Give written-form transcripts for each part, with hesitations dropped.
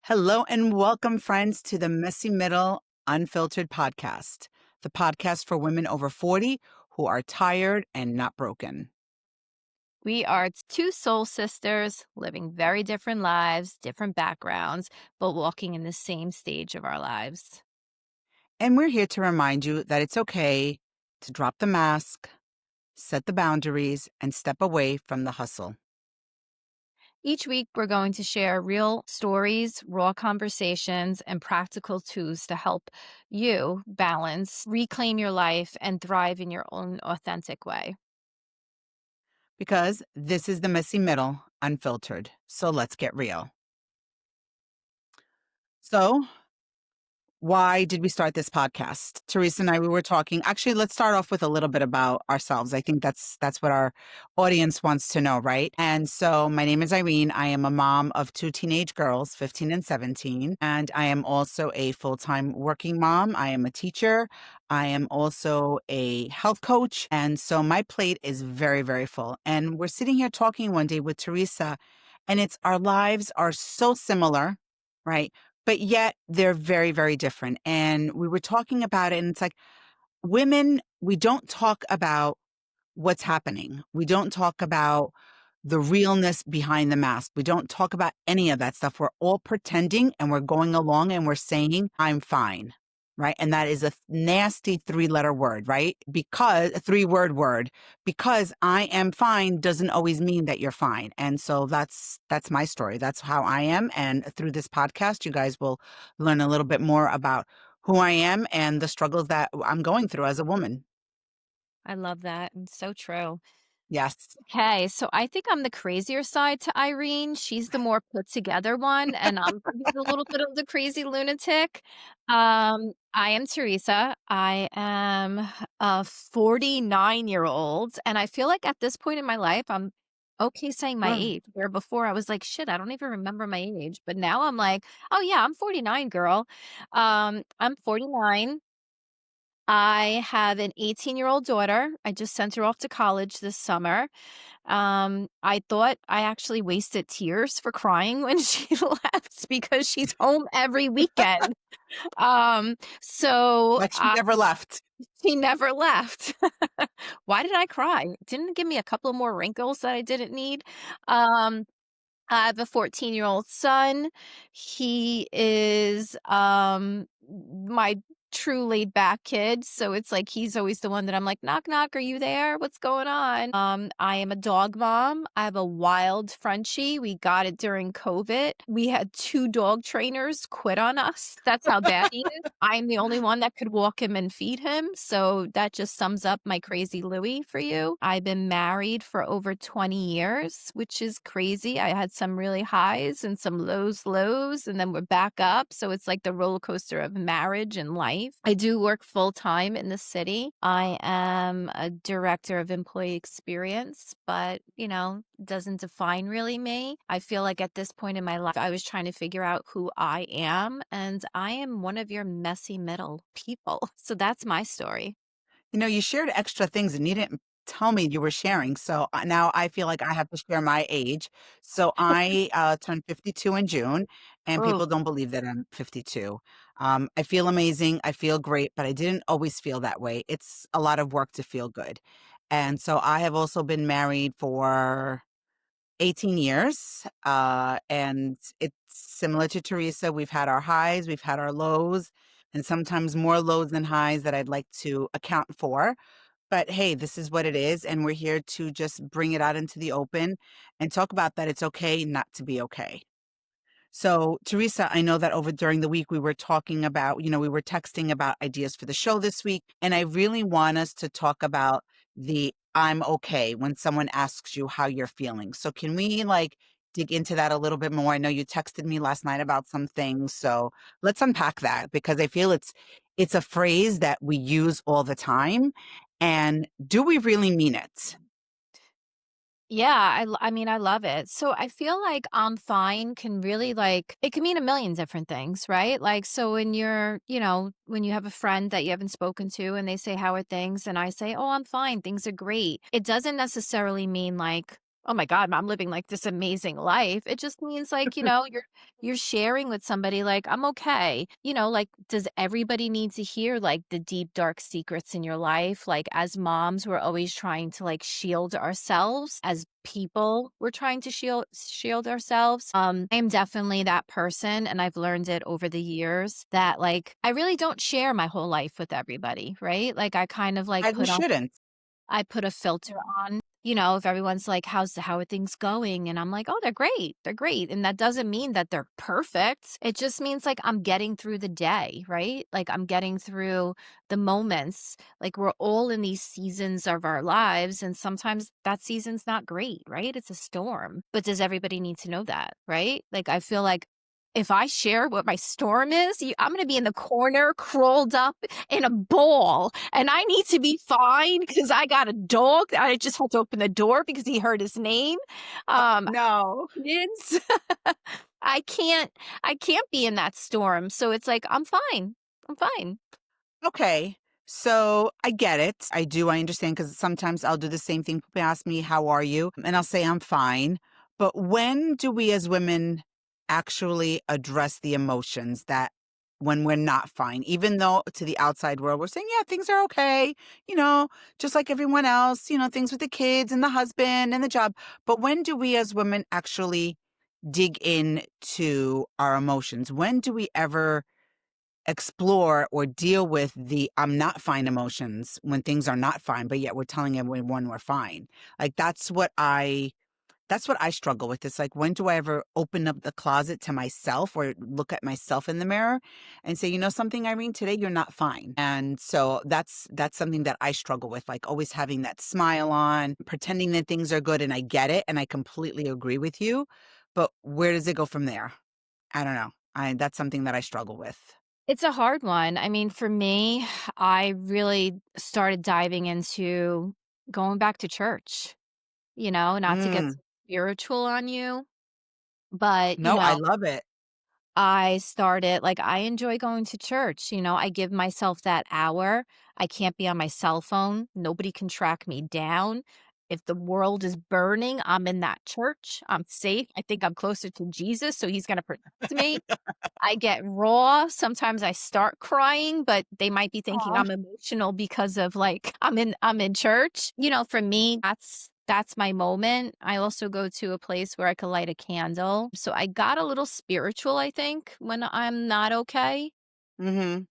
Hello and welcome, friends, to the Messy Middle Unfiltered podcast, the podcast for women over 40 who are tired and not broken. We are two soul sisters living very different lives, different backgrounds, but walking in the same stage of our lives. And we're here to remind you that it's okay to drop the mask, set the boundaries, and step away from the hustle. Each week, we're going to share real stories, raw conversations, and practical tools to help you balance, reclaim your life, and thrive in your own authentic way. Because this is the Messy Middle Unfiltered. So let's get real. So, why did we start this podcast? Theresa and I, we were talking. Actually, let's start off with a little bit about ourselves. I think that's what our audience wants to know, right? And so my name is Irene. I am a mom of two teenage girls, 15 and 17. And I am also a full-time working mom. I am a teacher. I am also a health coach. And so my plate is very, very full. And we're sitting here talking one day with Theresa, and it's our lives are so similar, right? But yet they're very, very different. And we were talking about it, and it's like women, we don't talk about what's happening. We don't talk about the realness behind the mask. We don't talk about any of that stuff. We're all pretending and we're going along and we're saying, I'm fine. Right. And that is a nasty 3-letter word, right? Because a 3-word word, because I am fine doesn't always mean that you're fine. And so that's my story. That's how I am. And through this podcast, you guys will learn a little bit more about who I am and the struggles that I'm going through as a woman. I love that. And so true. Yes. Okay, so I think I'm the crazier side to Irene. She's the more put together one, and I'm maybe a little bit of the crazy lunatic. I am Teresa. I am a 49-year-old, and I feel like at this point in my life, I'm okay saying my Well, age. Where before I was like, shit, I don't even remember my age. But now I'm like, oh yeah, I'm 49, girl. I'm 49. I have an 18-year-old daughter. I just sent her off to college this summer. I thought I actually wasted tears for crying when she left because she's home every weekend. So like she never left. she never left. Why did I cry? Didn't it give me a couple more wrinkles that I didn't need. Um, I have a 14-year-old son. He is, my true laid back kid, so it's like he's always the one that I'm like, "Knock, knock, are you there? What's going on?" I am a dog mom. I have a wild Frenchie. We got it during COVID. We had 2 dog trainers quit on us. That's how bad he is. I'm the only one that could walk him and feed him, so that just sums up my crazy Louie for you. I've been married for over 20 years, which is crazy. I had some really highs and some lows, and then we're back up. So it's like the roller coaster of marriage and life. I do work full time in the city. I am a director of employee experience, but doesn't define really me. I feel like at this point in my life, I was trying to figure out who I am, and I am one of your messy middle people. So that's my story. You shared extra things and you didn't tell me you were sharing. So now I feel like I have to share my age. So I turned 52 in June, and Oh, people don't believe that I'm 52. I feel amazing. I feel great, but I didn't always feel that way. It's a lot of work to feel good. And so I have also been married for 18 years. And it's similar to Theresa. We've had our highs, we've had our lows, and sometimes more lows than highs that I'd like to account for. But hey, this is what it is. And we're here to just bring it out into the open and talk about that it's okay not to be okay. So, Theresa, I know that over during the week we were talking about, we were texting about ideas for the show this week. And I really want us to talk about the I'm okay when someone asks you how you're feeling. So, can we dig into that a little bit more? I know you texted me last night about some things. So, let's unpack that because I feel it's a phrase that we use all the time. And do we really mean it? yeah, I mean, I love it. So I feel like I'm fine can really it can mean a million different things, right? Like, so when when you have a friend that you haven't spoken to and they say, how are things? And I say, oh, I'm fine. Things are great. It doesn't necessarily mean like, oh my god, I'm living like this amazing life. It just means like, you're sharing with somebody like, I'm okay. Like, does everybody need to hear like the deep, dark secrets in your life? Like, as moms, we're always trying to like shield ourselves. As people, we're trying to shield ourselves. I am definitely that person, and I've learned it over the years that like I really don't share my whole life with everybody, right? Like I kind of like And you shouldn't. I put a filter on, if everyone's like, how are things going? And I'm like, oh, they're great. They're great. And that doesn't mean that they're perfect. It just means like I'm getting through the day, right? Like I'm getting through the moments. Like we're all in these seasons of our lives. And sometimes that season's not great, right? It's a storm. But does everybody need to know that, right? Like I feel like if I share what my storm is, I'm going to be in the corner, curled up in a ball, and I need to be fine because I got a dog. I just had to open the door because he heard his name. Um, No. Kids, I can't, I can't be in that storm. So it's like I'm fine. I'm fine. Okay. So I get it. I do. I understand because sometimes I'll do the same thing. People ask me, "How are you?" And I'll say, "I'm fine." But when do we as women actually address the emotions that when we're not fine, even though to the outside world we're saying, "Yeah, things are okay," you know, just like everyone else, things with the kids and the husband and the job. But when do we as women actually dig into our emotions? When do we ever explore or deal with the I'm not fine emotions when things are not fine, but yet we're telling everyone we're fine? Like that's what I struggle with. It's like, when do I ever open up the closet to myself or look at myself in the mirror and say, something, Irene, today you're not fine. And so that's something that I struggle with, like always having that smile on, pretending that things are good. And I get it. And I completely agree with you. But where does it go from there? I don't know. That's something that I struggle with. It's a hard one. I mean, for me, I really started diving into going back to church, not to get Mm. spiritual on you, but, No, I love it. I started like, I enjoy going to church, I give myself that hour. I can't be on my cell phone. Nobody can track me down. If the world is burning, I'm in that church. I'm safe. I think I'm closer to Jesus, so he's gonna protect me. I get raw. Sometimes I start crying, but they might be thinking Aw. I'm emotional because of like I'm in church. For me, that's my moment. I also go to a place where I could light a candle. So I got a little spiritual, I think, when I'm not okay. Mhm.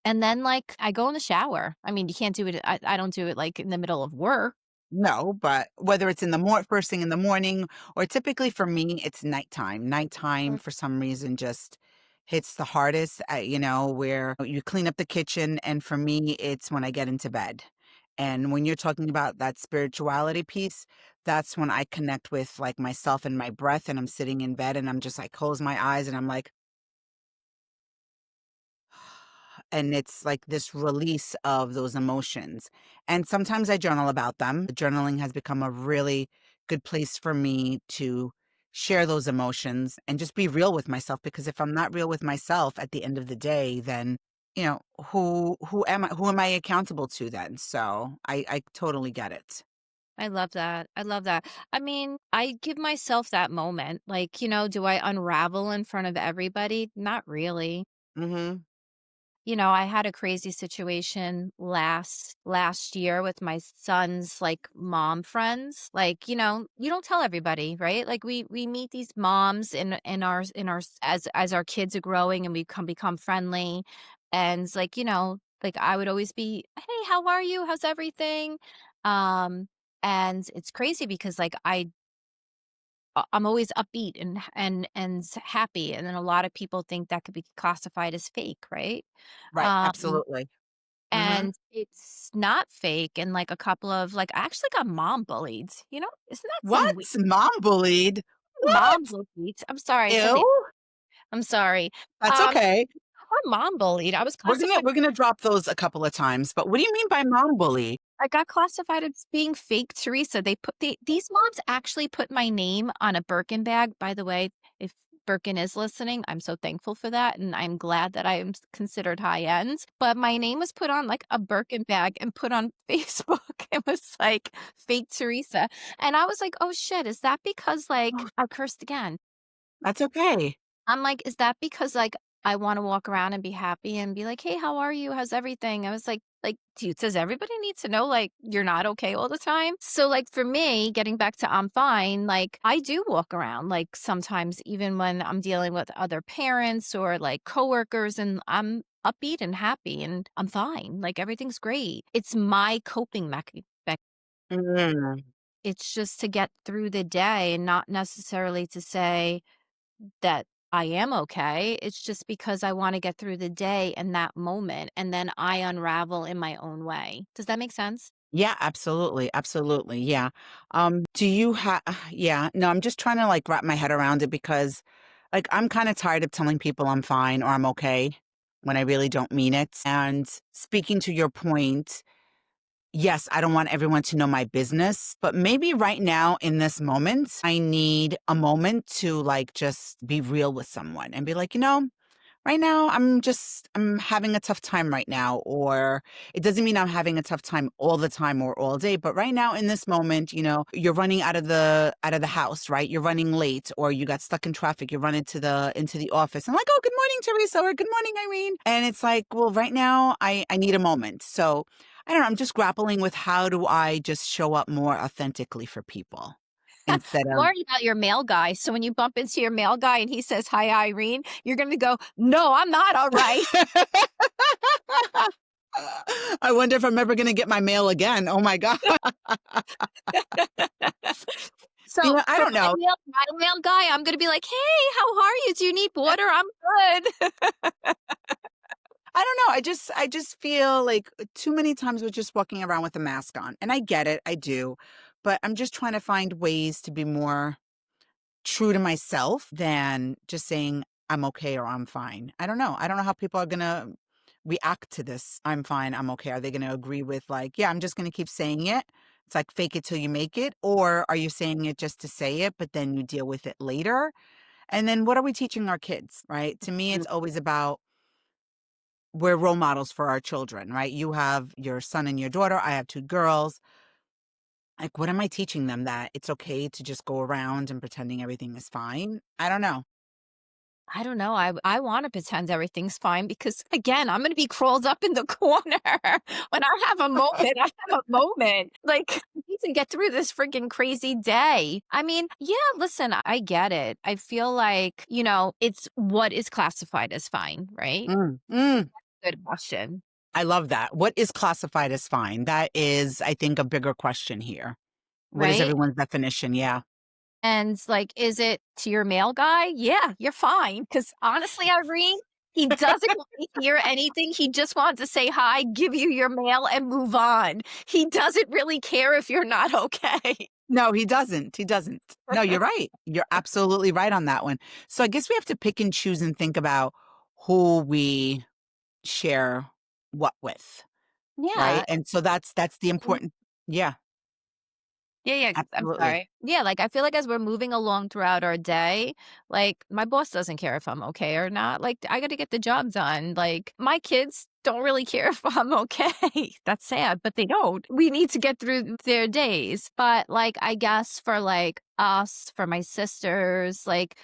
And then like I go in the shower. I mean, you can't do it. I don't do it like in the middle of work. No, but whether it's in the first thing in the morning, or typically for me, it's nighttime. Nighttime Mm. for some reason just hits the hardest, where you clean up the kitchen. And for me, it's when I get into bed. And when you're talking about that spirituality piece, that's when I connect with like myself and my breath. And I'm sitting in bed and I'm just like, close my eyes and I'm like, and it's like this release of those emotions. And sometimes I journal about them. Journaling has become a really good place for me to share those emotions and just be real with myself, because if I'm not real with myself at the end of the day, then who am I accountable to then? So I totally get it. I love that. I love that. I mean, I give myself that moment. Like, do I unravel in front of everybody? Not really. Mhm. I had a crazy situation last year with my son's like mom friends. Like, you don't tell everybody, right? Like we meet these moms in our as our kids are growing and we become friendly. And it's like, like I would always be, "Hey, how are you? How's everything?" Um and it's crazy because like I'm always upbeat and happy, and then a lot of people think that could be classified as fake, right? Right, Um, absolutely. Mhm. and it's not fake, and, like, a couple of like, I actually got mom bullied, Isn't that some What? weird Mom bullied? mom What? bullied? I'm sorry, Ew. somebody I'm sorry. That's Um, okay. I mom bullied. I was We're gonna classified we're gonna drop those a couple of times, but what do you mean by mom bully? I got classified as being fake Teresa. These moms actually put my name on a Birkin bag, by the way, if Birkin is listening, I'm so thankful for that, and I'm glad that I am considered high end, but my name was put on, like, a Birkin bag and put on Facebook. It was, like, fake Teresa, and I was like, "Oh, shit, is that because, like" Oh, I cursed again. that's okay. I'm like, "Is that because, like, I wanna walk around and be happy and be like, 'Hey, how are you? How's everything?'" I was like, "Dude, does everybody need to know, like, you're not okay all the time?" So, like, for me, getting back to I'm fine, like, I do walk around, like, sometimes even when I'm dealing with other parents or, like, coworkers, and I'm upbeat and happy, and I'm fine, like, everything's great. It's my coping Mm. it's just to get through the day and not necessarily to say that I am okay. It's just because I wanna get through the day in that moment, and then I unravel in my own way. Does that make sense? Yeah, absolutely, absolutely, yeah. Do you have yeah, no, I'm just trying to, like, wrap my head around it because, like, I'm kinda tired of telling people I'm fine or I'm okay when I really don't mean it, and speaking to your point, yes, I don't want everyone to know my business, but maybe right now in this moment, I need a moment to, like, just be real with someone and be like, "You know, right now, I'm having a tough time right now," or it doesn't mean I'm having a tough time all the time or all day, but right now in this moment, you're running out of the house, right? You're running late or you got stuck in traffic, you run into the office. I'm like, "Oh, good morning, Teresa," or "Good morning, Irene." And it's like, well, right now I need a moment. So, I don't know, I'm just grappling with how do I just show up more authentically for people instead I'm of worried about your mail guy, so when you bump into your mail guy and he says, "Hi, Irene," you're gonna go, "No, I'm not alright." I wonder if I'm ever gonna get my mail again. Oh my god. So, I for don't know. my mail guy, I'm gonna be like, "Hey, how are you? Do you need water? I'm good." I don't know. I just feel like too many times we're just walking around with a mask on. And I get it, I do. But I'm just trying to find ways to be more true to myself than just saying I'm okay or I'm fine. I don't know. I don't know how people are gonna react to this. I'm fine, I'm okay. Are they gonna agree with like, yeah, I'm just gonna keep saying it? It's like fake it till you make it. Or are you saying it just to say it, but then you deal with it later? And then what are we teaching our kids, right? To me, Mm. it's always about we're role models for our children, right? You have your son and your daughter. I have two girls. Like, what am I teaching them that it's okay to just go around and pretending everything is fine? I don't know. I don't know, I wanna pretend everything's fine because, again, I'm gonna be crawled up in the corner. When I have a moment, I have a moment. Like, I need to get through this freaking crazy day. I mean, yeah, listen, I get it. I feel like, it's what is classified as fine, right? Mm, mm. Good question, I love that. What is classified as fine? That is, I think, a bigger question here. What is right? everyone's definition? Yeah. And, like, is it to your male guy? Yeah, you're fine. Because honestly, Irene, he doesn't want to hear anything. He just wants to say hi, give you your mail, and move on. He doesn't really care if you're not okay. No, he doesn't. He doesn't. No, you're right. You're absolutely right on that one. So I guess we have to pick and choose and think about who we share what with, right? Yeah. And so that's the important. Yeah, Yeah, yeah, I'm absolutely. sorry. Yeah, like, I feel like as we're moving along throughout our day, like, my boss doesn't care if I'm okay or not, like, I gotta get the job done, like, my kids don't really care if I'm okay. That's sad, but they don't. We need to get through their days, but, like, I guess for, like, us, for my sisters, like,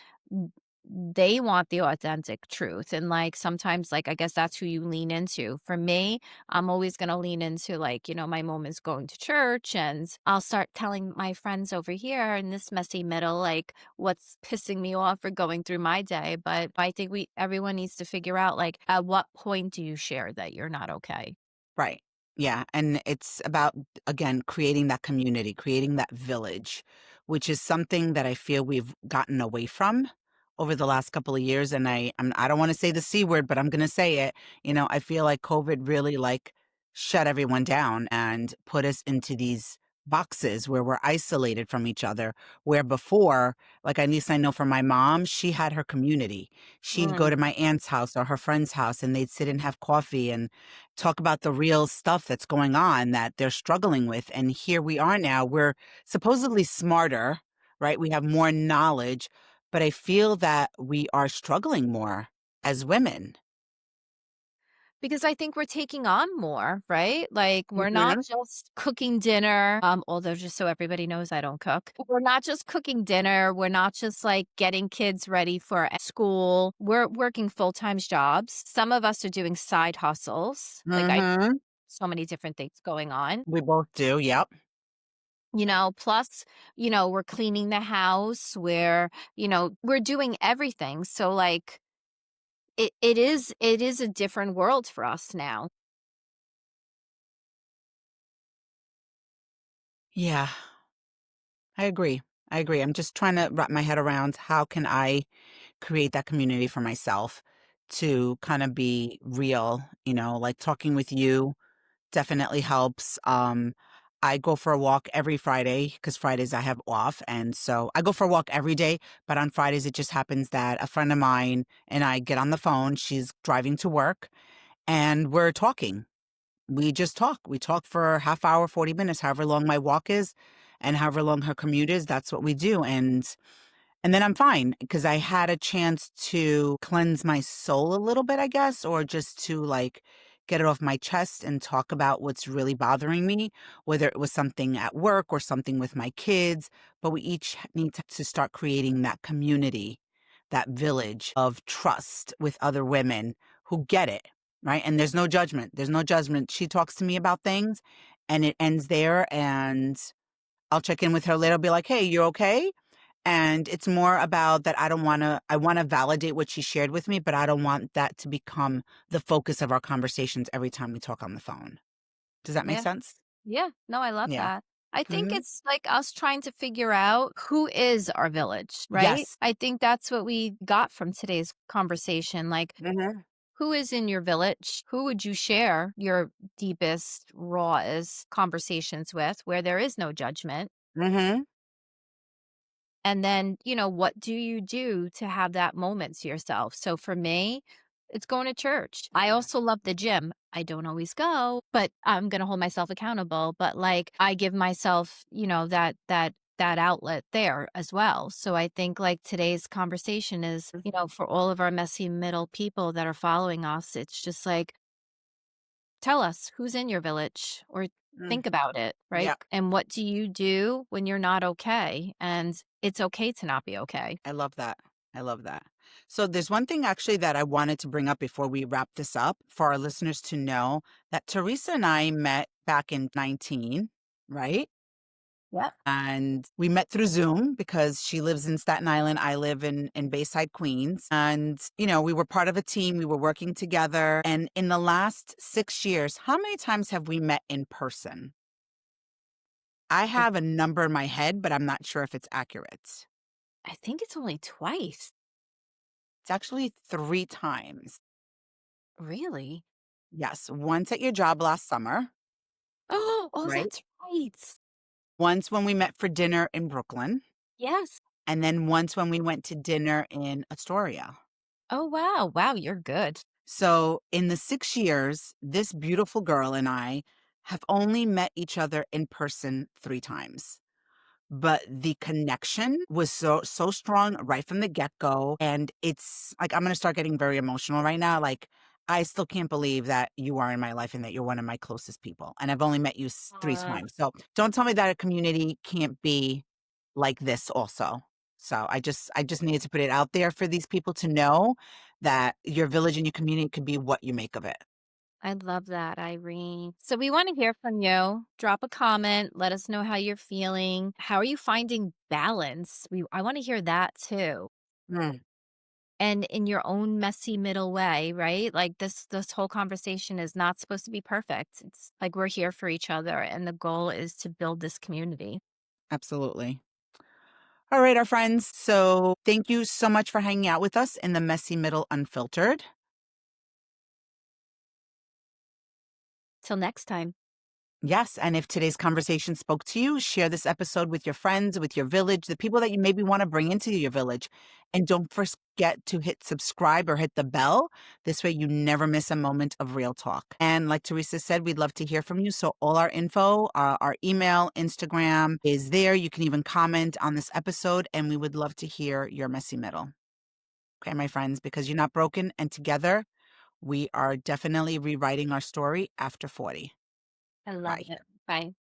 they want the authentic truth, and, like, sometimes, like, I guess that's who you lean into. For me, I'm always gonna lean into, like, my moments going to church, and I'll start telling my friends over here in this messy middle, like, what's pissing me off or going through my day. But I think everyone needs to figure out, like, at what point do you share that you're not okay? Right. Yeah. And it's about, again, creating that community, creating that village, which is something that I feel we've gotten away from over the last couple of years. And I don't want to say the C word, but I'm going to say it. I feel like COVID really like shut everyone down and put us into these boxes where we're isolated from each other. Where before, like at least I know from my mom, she had her community. She'd go Mm, to my aunt's house or her friend's house and they'd sit and have coffee and talk about the real stuff that's going on that they're struggling with. And here we are now. We're supposedly smarter, right? We have more knowledge, but I feel that we are struggling more as women. Because I think we're taking on more, right? Like, we're not Mhm. just cooking dinner, although just so everybody knows I don't cook. We're not just cooking dinner, we're not just, like, getting kids ready for school. We're working full-time jobs. Some of us are doing side hustles. Like, I Mhm. so many different things going on, We both do, yep. plus, we're cleaning the house, we're doing everything. So, like, it is a different world for us now. Yeah, I agree. I agree. I'm just trying to wrap my head around how can I create that community for myself to kind of be real, like talking with you definitely helps. I go for a walk every Friday because Fridays I have off. And so I go for a walk every day, but on Fridays it just happens that a friend of mine and I get on the phone. She's driving to work and we're talking. We just talk. We talk for a half hour, 40 minutes, however long my walk is and however long her commute is. That's what we do. And then I'm fine because I had a chance to cleanse my soul a little bit, I guess, or just to like get it off my chest and talk about what's really bothering me, whether it was something at work or something with my kids. But we each need to start creating that community, that village of trust with other women who get it, right? And there's no judgment. There's no judgment. She talks to me about things and it ends there. And I'll check in with her later, be like, hey, you're okay? And it's more about that I wanna validate what she shared with me, but I don't want that to become the focus of our conversations every time we talk on the phone. Does that make Yeah. sense? Yeah. No, I love Yeah. that. I think Mhm. it's like us trying to figure out who is our village, right? Yes. I think that's what we got from today's conversation. Like, Mhm. who is in your village? Who would you share your deepest, rawest conversations with where there is no judgment? Mhm. And then, what do you do to have that moment to yourself? So for me, it's going to church. I also love the gym. I don't always go, but I'm going to hold myself accountable, but like I give myself, that outlet there as well. So I think like today's conversation is, for all of our messy middle people that are following us, it's just like tell us who's in your village or Mm. think about it, right? Yeah, And what do you do when you're not okay? And it's okay to not be okay. I love that. I love that. So there's one thing actually that I wanted to bring up before we wrap this up for our listeners to know that Teresa and I met back in 19, right? Yep. And we met through Zoom because she lives in Staten Island. I live in Bayside, Queens. And, we were part of a team. We were working together. And in the last 6 years, how many times have we met in person? I I have a number in my head, but I'm not sure if it's accurate. I think it's only twice. It's actually 3 times. Really? Yes. Once at your job last summer, Oh, right? that's right. Once when we met for dinner in Brooklyn. Yes. And then once when we went to dinner in Astoria. Oh, wow. Wow, you're good. So, in the 6 years, this beautiful girl and I have only met each other in person 3 times. But the connection was so strong right from the get-go. And it's like, I'm going to start getting very emotional right now. Like, I still can't believe that you are in my life and that you're one of my closest people. And I've only met you 3 times. So, don't tell me that a community can't be like this also. So I just needed to put it out there for these people to know that your village and your community could be what you make of it. I love that, Irene. So we want to hear from you. Drop a comment. Let us know how you're feeling. How are you finding balance? I want to hear that too. Mm, And in your own messy middle way, right? Like this whole conversation is not supposed to be perfect. It's like we're here for each other and the goal is to build this community. absolutely. All right, our friends. So thank you so much for hanging out with us in the Messy Middle Unfiltered. Till next time. Yes, and if today's conversation spoke to you, share this episode with your friends, with your village, the people that you maybe want to bring into your village. And don't forget to hit subscribe or hit the bell. This way you never miss a moment of real talk. And like Theresa said, we'd love to hear from you. So all our info, our email, Instagram is there. You can even comment on this episode, and we would love to hear your messy middle. Okay, my friends, because you're not broken, and together we are definitely rewriting our story after 40. I love Bye. it. Bye.